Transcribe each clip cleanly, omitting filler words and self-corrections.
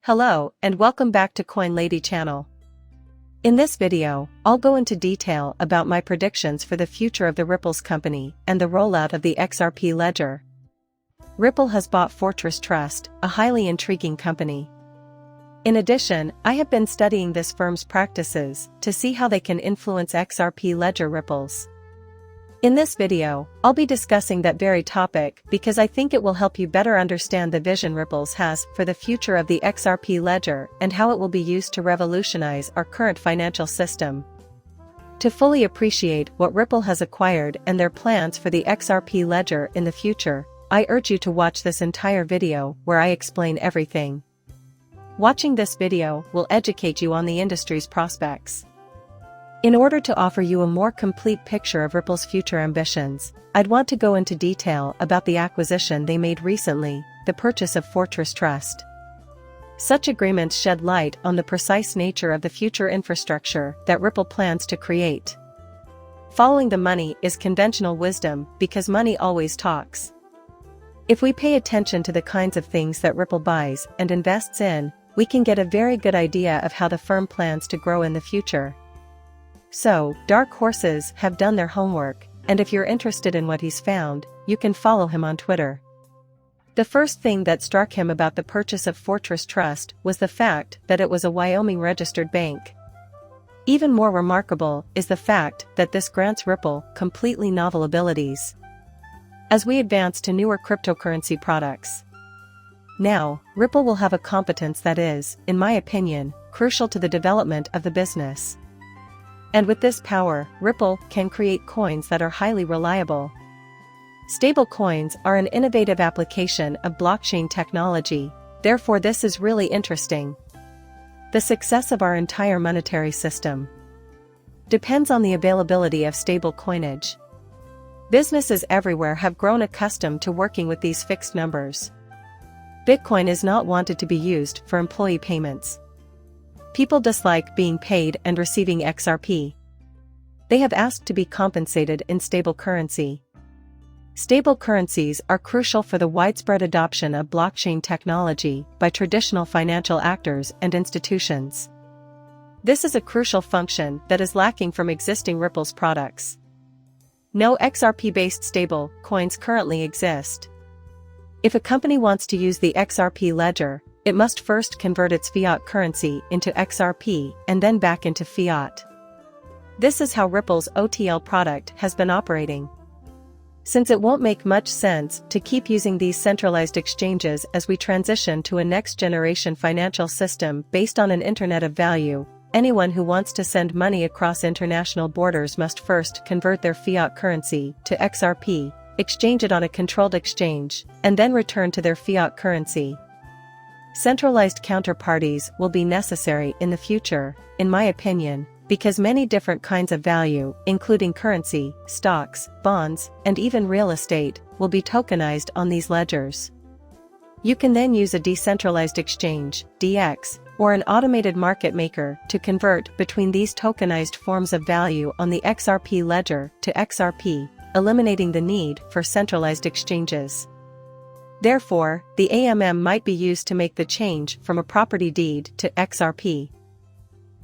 Hello, and welcome back to Coin Lady channel. In this video, I'll go into detail about my predictions for the future of the Ripple's company and the rollout of the XRP ledger. Ripple has bought Fortress Trust, a highly intriguing company. In addition, I have been studying this firm's practices to see how they can influence XRP ledger ripples. In this video, I'll be discussing that very topic because I think it will help you better understand the vision Ripple's has for the future of the XRP ledger and how it will be used to revolutionize our current financial system. To fully appreciate what Ripple has acquired and their plans for the XRP ledger in the future, I urge you to watch this entire video where I explain everything. Watching this video will educate you on the industry's prospects. In order to offer you a more complete picture of Ripple's future ambitions, I'd want to go into detail about the acquisition they made recently, the purchase of Fortress Trust. Such agreements shed light on the precise nature of the future infrastructure that Ripple plans to create. Following the money is conventional wisdom because money always talks. If we pay attention to the kinds of things that Ripple buys and invests in, we can get a very good idea of how the firm plans to grow in the future. So, dark horses have done their homework, and if you're interested in what he's found, you can follow him on Twitter. The first thing that struck him about the purchase of Fortress Trust was the fact that it was a Wyoming-registered bank. Even more remarkable is the fact that this grants Ripple completely novel abilities as we advance to newer cryptocurrency products. Now, Ripple will have a competence that is, in my opinion, crucial to the development of the business. And with this power, Ripple can create coins that are highly reliable. Stable coins are an innovative application of blockchain technology, therefore this is really interesting. The success of our entire monetary system depends on the availability of stable coinage. Businesses everywhere have grown accustomed to working with these fixed numbers. Bitcoin is not wanted to be used for employee payments. People dislike being paid and receiving XRP. They have asked to be compensated in stable currency. Stable currencies are crucial for the widespread adoption of blockchain technology by traditional financial actors and institutions. This is a crucial function that is lacking from existing Ripple's products. No XRP-based stable coins currently exist. If a company wants to use the XRP ledger, it must first convert its fiat currency into XRP and then back into fiat. This is how Ripple's OTL product has been operating. Since it won't make much sense to keep using these centralized exchanges as we transition to a next-generation financial system based on an Internet of Value, anyone who wants to send money across international borders must first convert their fiat currency to XRP, exchange it on a controlled exchange, and then return to their fiat currency. Centralized counterparties will be necessary in the future, in my opinion, because many different kinds of value, including currency, stocks, bonds, and even real estate, will be tokenized on these ledgers. You can then use a decentralized exchange, DX, or an automated market maker to convert between these tokenized forms of value on the XRP ledger to XRP, eliminating the need for centralized exchanges. Therefore, the AMM might be used to make the change from a property deed to XRP.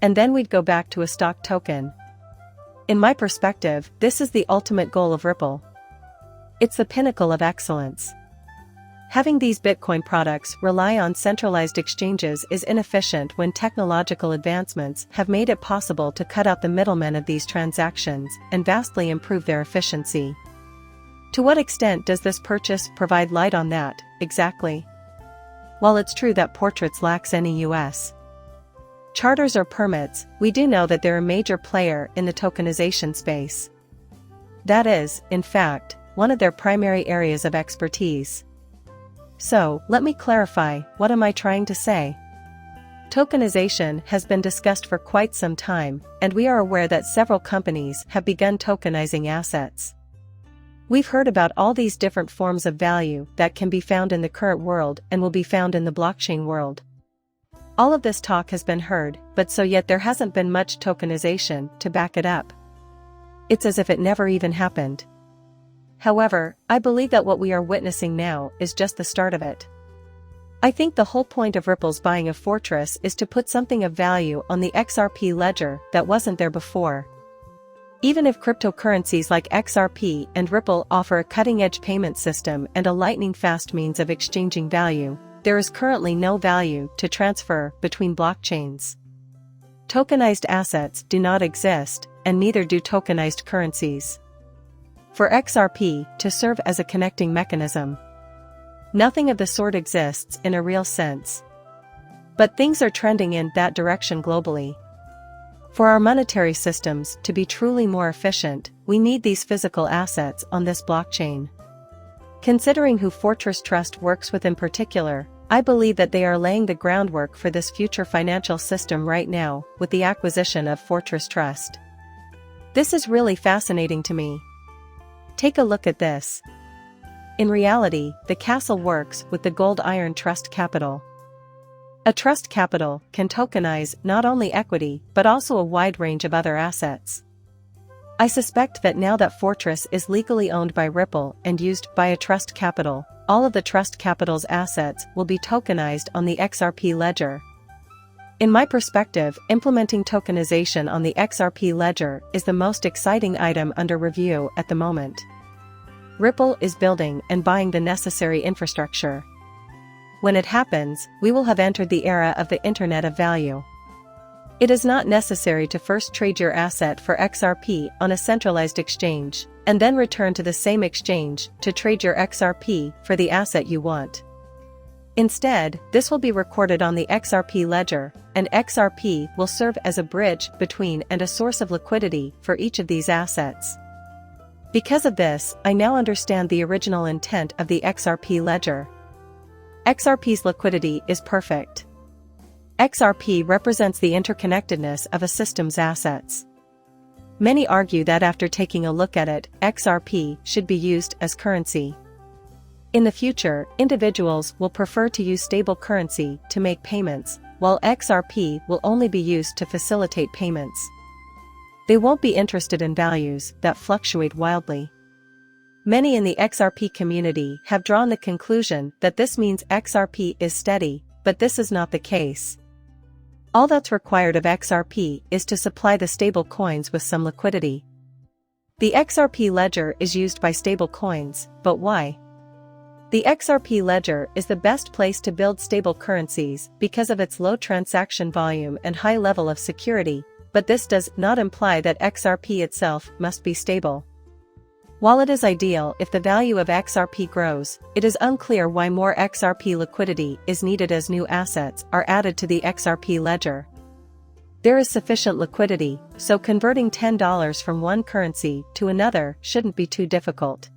And then we'd go back to a stock token. In my perspective, this is the ultimate goal of Ripple. It's the pinnacle of excellence. Having these Bitcoin products rely on centralized exchanges is inefficient when technological advancements have made it possible to cut out the middlemen of these transactions and vastly improve their efficiency. To what extent does this purchase provide light on that, exactly? While it's true that Fortress lacks any U.S. charters or permits, we do know that they're a major player in the tokenization space. That is, in fact, one of their primary areas of expertise. So, let me clarify, what am I trying to say? Tokenization has been discussed for quite some time, and we are aware that several companies have begun tokenizing assets. We've heard about all these different forms of value that can be found in the current world and will be found in the blockchain world. All of this talk has been heard, but so yet there hasn't been much tokenization to back it up. It's as if it never even happened. However, I believe that what we are witnessing now is just the start of it. I think the whole point of Ripple's buying of Fortress is to put something of value on the XRP ledger that wasn't there before. Even if cryptocurrencies like XRP and Ripple offer a cutting-edge payment system and a lightning-fast means of exchanging value, there is currently no value to transfer between blockchains. Tokenized assets do not exist, and neither do tokenized currencies. For XRP to serve as a connecting mechanism, nothing of the sort exists in a real sense. But things are trending in that direction globally. For our monetary systems to be truly more efficient, we need these physical assets on this blockchain. Considering who Fortress Trust works with in particular, I believe that they are laying the groundwork for this future financial system right now with the acquisition of Fortress Trust. This is really fascinating to me. Take a look at this. In reality, the castle works with the gold iron trust capital. A trust capital can tokenize not only equity but also a wide range of other assets. I suspect that now that Fortress is legally owned by Ripple and used by a trust capital, all of the trust capital's assets will be tokenized on the XRP ledger. In my perspective, implementing tokenization on the XRP ledger is the most exciting item under review at the moment. Ripple is building and buying the necessary infrastructure. When it happens, we will have entered the era of the Internet of Value. It is not necessary to first trade your asset for XRP on a centralized exchange, and then return to the same exchange to trade your XRP for the asset you want. Instead, this will be recorded on the XRP ledger, and XRP will serve as a bridge between and a source of liquidity for each of these assets. Because of this, I now understand the original intent of the XRP ledger. XRP's liquidity is perfect. XRP represents the interconnectedness of a system's assets. Many argue that after taking a look at it, XRP should be used as currency. In the future, individuals will prefer to use stable currency to make payments, while XRP will only be used to facilitate payments. They won't be interested in values that fluctuate wildly. Many in the XRP community have drawn the conclusion that this means XRP is steady, but this is not the case. All that's required of XRP is to supply the stable coins with some liquidity. The XRP ledger is used by stable coins, but why? The XRP ledger is the best place to build stable currencies because of its low transaction volume and high level of security, but this does not imply that XRP itself must be stable. While it is ideal if the value of XRP grows, it is unclear why more XRP liquidity is needed as new assets are added to the XRP ledger. There is sufficient liquidity, so converting $10 from one currency to another shouldn't be too difficult.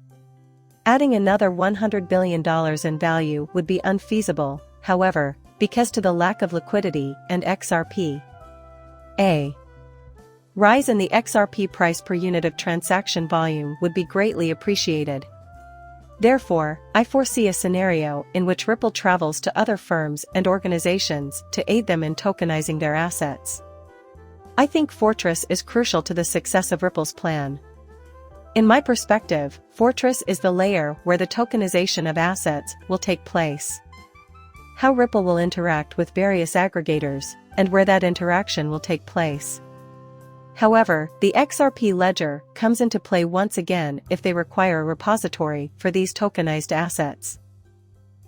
Adding another $100 billion in value would be unfeasible, however, because to the lack of liquidity and XRP. A rise in the XRP price per unit of transaction volume would be greatly appreciated. Therefore, I foresee a scenario in which Ripple travels to other firms and organizations to aid them in tokenizing their assets. I think Fortress is crucial to the success of Ripple's plan. In my perspective, Fortress is the layer where the tokenization of assets will take place. How Ripple will interact with various aggregators, and where that interaction will take place. However, the XRP ledger comes into play once again if they require a repository for these tokenized assets.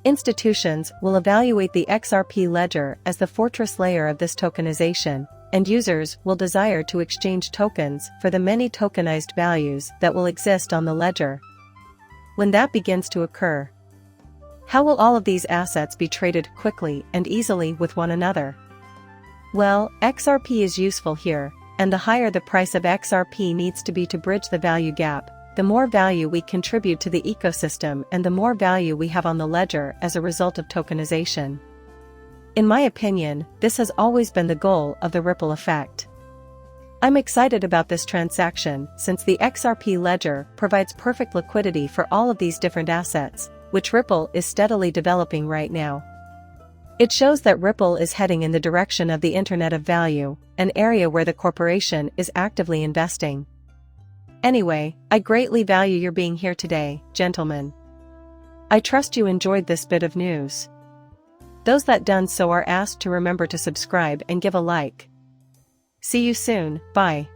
Institutions will evaluate the XRP ledger as the fortress layer of this tokenization, and users will desire to exchange tokens for the many tokenized values that will exist on the ledger. When that begins to occur, how will all of these assets be traded quickly and easily with one another? Well, XRP is useful here, and the higher the price of XRP needs to be to bridge the value gap, the more value we contribute to the ecosystem and the more value we have on the ledger as a result of tokenization. In my opinion, this has always been the goal of the Ripple effect. I'm excited about this transaction since the XRP ledger provides perfect liquidity for all of these different assets, which Ripple is steadily developing right now. It shows that Ripple is heading in the direction of the Internet of Value, an area where the corporation is actively investing. Anyway, I greatly value your being here today, gentlemen. I trust you enjoyed this bit of news. Those that done so are asked to remember to subscribe and give a like. See you soon, bye.